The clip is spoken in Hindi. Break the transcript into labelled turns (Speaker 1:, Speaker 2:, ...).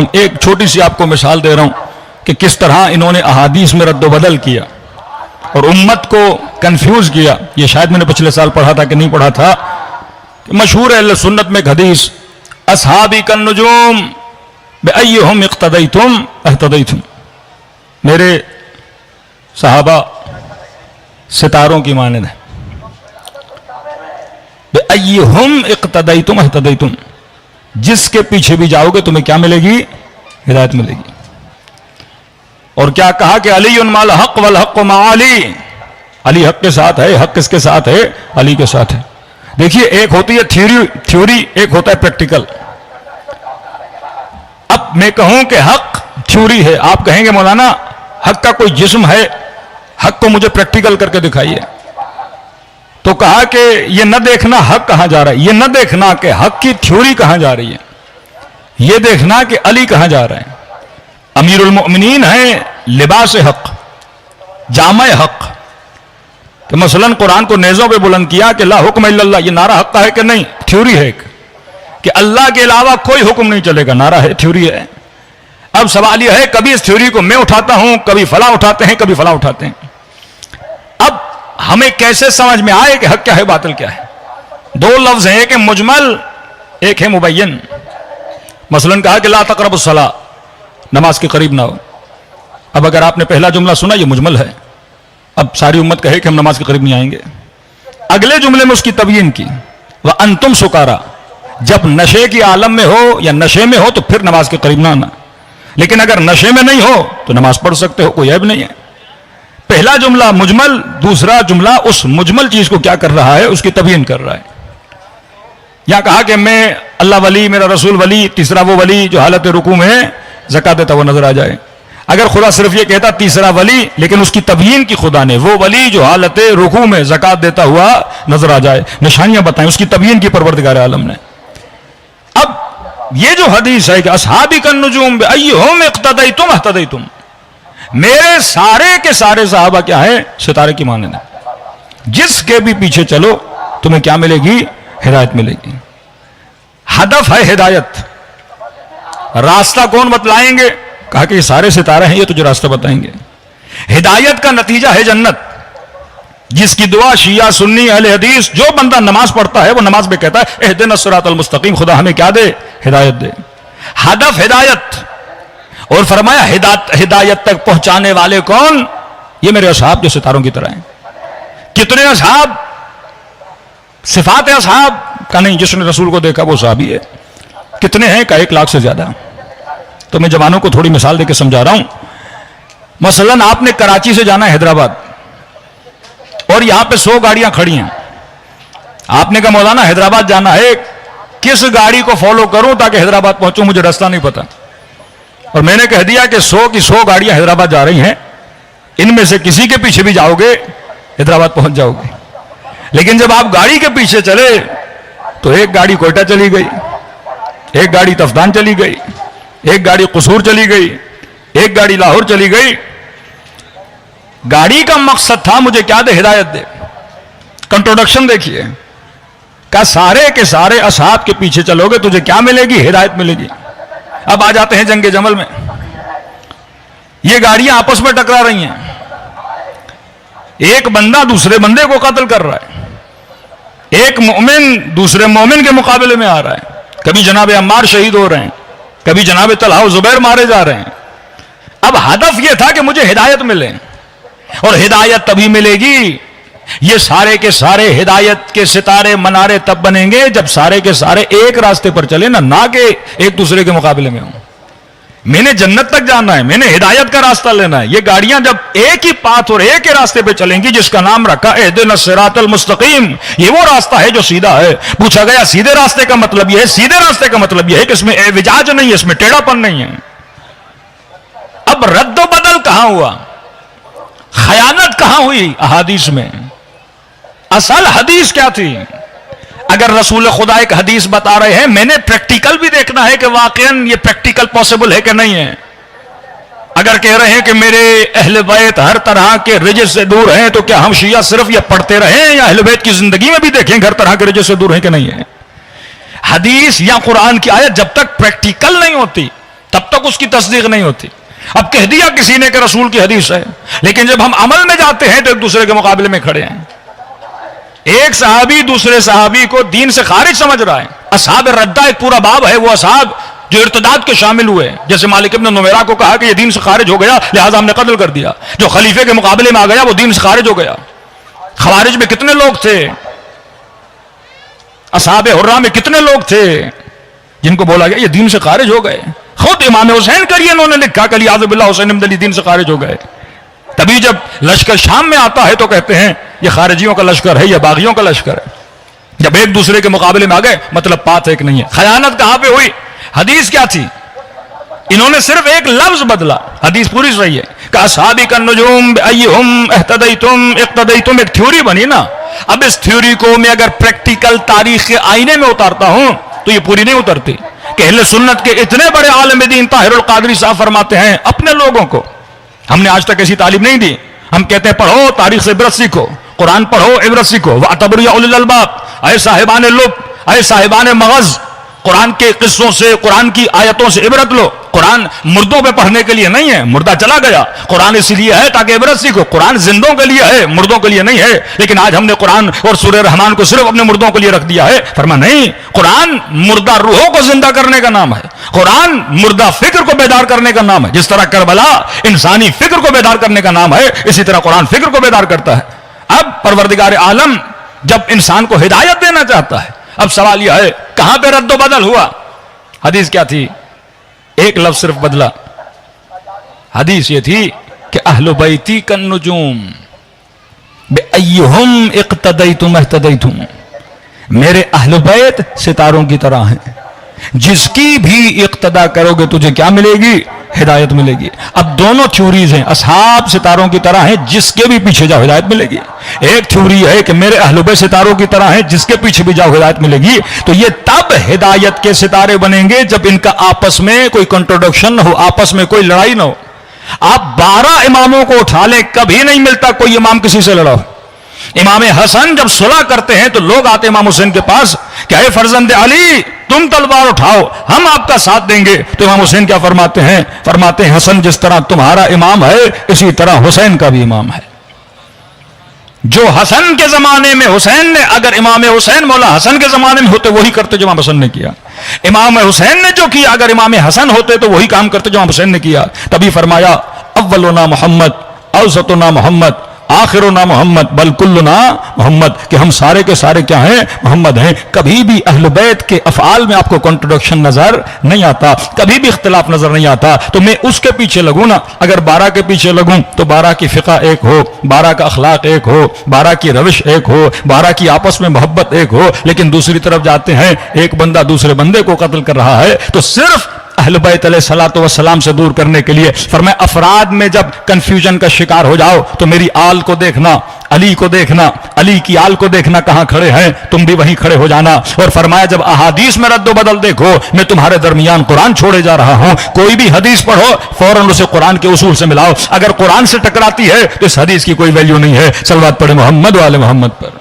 Speaker 1: हूं, एक छोटी सी आपको मिसाल दे रहा हूं कि किस तरह इन्होंने अहादीस में रद्द-बदल किया और उम्मत को कंफ्यूज किया। ये शायद मैंने पिछले साल पढ़ा था कि नहीं पढ़ा था, कि मशहूर है अहले सुन्नत में एक हदीस, असहाबी कन नुजूम बिअय्युहुम इक्तदैतुम अहतदैतुम, मेरे सहाबा सितारों की मानद है। बिअय्युहुम इक्तदैतुम अहतदैतुम, जिसके पीछे भी जाओगे तुम्हें क्या मिलेगी? हिदायत मिलेगी। और क्या कहा कि अली माल हक वल हक मा अली, अली हक के साथ है, हक किसके साथ है? अली के साथ है। देखिए, एक होती है थ्योरी, एक होता है प्रैक्टिकल। अब मैं कहूं कि हक थ्योरी है, आप कहेंगे मौलाना हक का कोई जिस्म है, हक को मुझे प्रैक्टिकल करके दिखाइए। तो कहा कि यह न देखना हक कहां जा रहा है, यह न देखना कि हक की थ्योरी कहां जा रही है, यह देखना कि अली कहां जा रहे हैं। अमीरुल मोमिनीन है, लिबास हक, जामे हक, कि मसलन कुरान को नेज़ों पे बुलंद किया कि ला हुक्म इल्लल्लाह, ये नारा हक का है कि नहीं? थ्योरी है कि अल्लाह के अलावा कोई हुक्म नहीं चलेगा, नारा है, थ्योरी है। अब सवाल यह है, कभी इस थ्योरी को मैं उठाता हूं, कभी फला उठाते हैं, कभी फला उठाते हैं। अब हमें कैसे समझ में आए कि हक क्या है, बातिल क्या है? दो लफ्ज हैं, एक है मुजमल, एक है मुबय्यन। मसलन कहा कि ला तक़रबुस सला, नमाज के करीब ना हो। अब अगर आपने पहला जुमला सुना, यह मुजमल है, अब सारी उम्मत कहे कि हम नमाज के करीब नहीं आएंगे। अगले जुमले में उसकी तबयीन की, वह अंतुम सुकारा, जब नशे की आलम में हो या नशे में हो तो फिर नमाज के करीब ना आना, लेकिन अगर नशे में नहीं हो तो नमाज पढ़ सकते हो, कोई ऐब नहीं है। पहला जुमला मुजमल, दूसरा जुमला उस मुजमल चीज को क्या कर रहा है, उसकी तबयीन कर रहा है। यहां कहा कि मैं अल्लाह वली, मेरा रसूल वली, तीसरा वो वली जो हालत रुकू में ज़कात देता हुआ नजर आ जाए। अगर खुदा सिर्फ ये कहता तीसरा वली, लेकिन उसकी तबयीन की खुदा ने, वो वली जो हालत रुकू में ज़कात देता हुआ नजर आ जाए, निशानियां बताएं, उसकी तबयीन की परवरदिगार आलम ने। अब ये जो हदीस है कि असहाबी कन नुजूम बिअय्युहुम इक्तदैतुम अहतदैतुम, मेरे सारे के सारे सहाबा क्या है? सितारे की मानद है, जिसके भी पीछे चलो तुम्हें क्या मिलेगी? हिदायत मिलेगी। हदफ है हिदायत। रास्ता कौन बतलाएंगे? कहा कि ये सारे सितारे हैं, ये तुझे रास्ता बताएंगे। हिदायत का नतीजा है जन्नत, जिसकी दुआ शिया सुन्नी अहले हदीस, जो बंदा नमाज पढ़ता है वो नमाज में कहता है इहदिनस सिरातल मुस्तकीम, खुदा हमें क्या दे? हिदायत दे। हदफ हिदायत। और फरमाया हिदायत तक पहुंचाने वाले कौन? ये मेरे असहाब जो सितारों की तरह हैं। कितने असहाब? सिफात असहाब का नहीं, जिसने रसूल को देखा वो सहाबी है। कितने हैं? का 1 लाख से ज्यादा। तो मैं जवानों को थोड़ी मिसाल देकर समझा रहा हूं। मसलन आपने कराची से जाना है हैदराबाद, और यहां पे 100 गाड़ियां खड़ी हैं। आपने कहा मौलाना हैदराबाद जाना है, किस गाड़ी को फॉलो करूं ताकि हैदराबाद पहुंचूं, मुझे रास्ता नहीं पता। और मैंने कह दिया कि 100 की 100 गाड़ियां हैदराबाद जा रही हैं, इनमें से किसी के पीछे भी जाओगे हैदराबाद पहुंच जाओगे। लेकिन जब आप गाड़ी के पीछे चले तो एक गाड़ी कोयटा चली गई, एक गाड़ी तफ्तान चली गई, एक गाड़ी कसूर चली गई, एक गाड़ी लाहौर चली गई। गाड़ी का मकसद था मुझे क्या दे? हिदायत दे। कंट्रोडक्शन देखिए, क्या सारे के सारे असहाब के पीछे चलोगे तुझे क्या मिलेगी? हिदायत मिलेगी। अब आ जाते हैं जंगे जमल में। ये गाड़ियां आपस में टकरा रही हैं, एक बंदा दूसरे बंदे को कत्ल कर रहा है, एक मोमिन दूसरे मोमिन के मुकाबले में आ रहा है। कभी जनाब अम्मार शहीद हो रहे हैं, कभी जनाब तलहा जुबैर मारे जा रहे हैं। अब हदफ यह था कि मुझे हिदायत मिले, और हिदायत तभी मिलेगी, ये सारे के सारे हिदायत के सितारे मनारे तब बनेंगे जब सारे के सारे एक रास्ते पर चले, ना कि एक दूसरे के मुकाबले में हों। मैंने जन्नत तक जाना है, मैंने हिदायत का रास्ता लेना है। ये गाड़ियां जब एक ही पाथ और एक ही रास्ते पे चलेंगी, जिसका नाम रखा इहदिनस सिरातल मुस्तकीम, ये वो रास्ता है जो सीधा है। पूछा गया सीधे रास्ते का मतलब यह है, सीधे रास्ते का मतलब यह है कि इसमें एविजाज नहीं है, इसमें टेढ़ापन नहीं है। अब रद्द बदल कहां हुआ? खयानत कहां हुई? अहादीस में। असल हदीस क्या थी? अगर रसूल खुदा एक हदीस बता रहे हैं, मैंने प्रैक्टिकल भी देखना है कि वाकईन ये प्रैक्टिकल पॉसिबल है कि नहीं है। अगर कह रहे हैं कि मेरे अहले बैत हर तरह के रिजिस से दूर हैं, तो क्या हम शिया सिर्फ ये पढ़ते रहें या अहले बैत की जिंदगी में भी देखें हर तरह के रिजिस से दूर हैं कि नहीं है? हदीस या कुरान की आयत जब तक प्रैक्टिकल नहीं होती, तब तक उसकी तस्दीक नहीं होती। अब कह दिया किसी ने कि रसूल की हदीस है, लेकिन जब हम अमल में जाते हैं तो एक दूसरे के मुकाबले में खड़े हैं। एक सहाबी दूसरे सहाबी को दीन से खारिज समझ रहा है। असहाब रद्दा एक पूरा बाब है, वो असहाब जो इर्तदाद के शामिल हुए, जैसे मालिक इब्न नुमैरा को कहा कि ये दीन से खारिज हो गया लिहाजा हमने कत्ल कर दिया। जो खलीफे के मुकाबले में आ गया वो दीन से खारिज हो गया। खवारिज में कितने लोग थे, असहाब हुर्रा में कितने लोग थे जिनको बोला गया ये दीन से खारिज हो गए। खुद इमाम हुसैन करिए इन्होंने लिखा कि लिहाजा बिल्लाह हुसैन इब्न अली दीन से खारिज हो गए। तभी जब लश्कर शाम में आता है तो कहते हैं ये खारिजियों का लश्कर है या बागियों का लश्कर है। जब एक दूसरे के मुकाबले में आ गए मतलब बात एक नहीं है। खयानत कहां पे हुई? हदीस क्या थी? इन्होंने सिर्फ एक लफ्ज बदला, हदीस पूरी सही है। असहाबी का नजूम अय्युहुम इह्तदैतुम इक्तदैतुम, एक थ्योरी बनी ना। अब इस थ्योरी को मैं अगर प्रैक्टिकल तारीख के आईने में उतारता हूं तो ये पूरी नहीं उतरती। कि अहले सुन्नत के इतने बड़े आलिम दीन ताहिरुल कादरी साहब फरमाते हैं अपने लोगों को, हमने आज तक ऐसी तालीम नहीं दी, हम कहते हैं पढ़ो तारीख से इबरत सीखो, कुरान पढ़ो इबरत सीखो। वअतबरू या उलिल अलबाब, ऐ साहिबान लुब, ऐ साहिबान मगज, कुरान के किस्सों से कुरान की आयतों से इबरत लो। कुरान मुर्दों पे पढ़ने के लिए नहीं है, मुर्दा चला गया। कुरान इसलिए है ताकि इबरत सीखो। कुरान जिंदों के लिए है, मुर्दों के लिए नहीं है। लेकिन आज हमने कुरान और सूरह रहमान को सिर्फ अपने मुर्दों के लिए रख दिया है। फरमा नहीं, कुरान मुर्दा रूहों को जिंदा करने का नाम है। कुरान मुर्दा फिक्र को बेदार करने का नाम है। जिस तरह करबला इंसानी फिक्र को बेदार करने का नाम है, इसी तरह कुरान फिक्र को बेदार करता है। अब परवरदिगार आलम जब इंसान को हिदायत देना चाहता है, अब सवाल यह है कहां पे रद्दो बदल हुआ? हदीस क्या थी? एक लफ्ज सिर्फ बदला। हदीस ये थी कि अहलु बैती कन नुजूम बिअय्युहुम इक्तदैतुम इह्तदैतुम, मेरे अहलु बैत सितारों की तरह हैं, जिसकी भी इक्तदा करोगे तुझे क्या मिलेगी? हिदायत मिलेगी। अब दोनों थ्योरीज हैं, असहाब सितारों की तरह हैं, जिसके भी पीछे जाओ हिदायत मिलेगी। एक थ्योरी है कि मेरे अहले बैत सितारों की तरह हैं, जिसके पीछे भी जाओ हिदायत मिलेगी। तो ये तब हिदायत के सितारे बनेंगे जब इनका आपस में कोई कंट्रोडिक्शन न हो, आपस में कोई लड़ाई ना हो। आप 12 इमामों को उठा लें, कभी नहीं मिलता कोई इमाम किसी से लड़ा हो। इमाम हसन जब सुलह करते हैं तो लोग आते इमाम हुसैन के पास, क्या है फर्जंद अली तुम तलवार उठाओ हम आपका साथ देंगे। तो इमाम हुसैन क्या फरमाते हैं? फरमाते हैं हसन जिस तरह तुम्हारा इमाम है इसी तरह हुसैन का भी इमाम है। जो हसन के जमाने में हुसैन ने, अगर इमाम हुसैन मौला हसन के जमाने में होते वही करते जो इमाम हसन ने किया। इमाम हुसैन ने जो किया अगर इमाम हसन होते तो वही काम करते जो इमाम हुसैन ने किया। तभी फरमाया अव्वलुना मोहम्मद औसतुना मोहम्मद आखिरुना मोहम्मद बल कुल्लुना मोहम्मद, कि हम सारे के सारे क्या हैं? मोहम्मद हैं। कभी भी अहले बैत के अफआल में आपको कॉन्ट्रोडिक्शन नजर नहीं आता, कभी भी इख्तिलाफ नजर नहीं आता। तो मैं उसके पीछे लगूं ना, अगर 12 के पीछे लगूं तो 12 की फिक़ा एक हो, 12 का अखलाक एक हो, 12 की रविश एक हो, 12 की आपस में मोहब्बत एक हो। लेकिन दूसरी तरफ जाते हैं एक बंदा दूसरे बंदे को कत्ल कर रहा है, तो सिर्फ अहले बैत अलैहिस्सलातु वस्सलाम से दूर करने के लिए फरमाया अफराद में जब कंफ्यूजन का शिकार हो जाओ तो मेरी आल को देखना, अली को देखना, अली की आल को देखना, कहां खड़े हैं तुम भी वहीं खड़े हो जाना। और फरमाया जब अहादीस में रद्दो बदल देखो, मैं तुम्हारे दरमियान कुरान छोड़े जा रहा हूं। कोई भी हदीस पढ़ो फौरन उसे कुरान के उसूल से मिलाओ, अगर कुरान से टकराती है तो इस हदीस की कोई वैल्यू नहीं है। सलवात पढ़े मोहम्मद वाले मोहम्मद पर।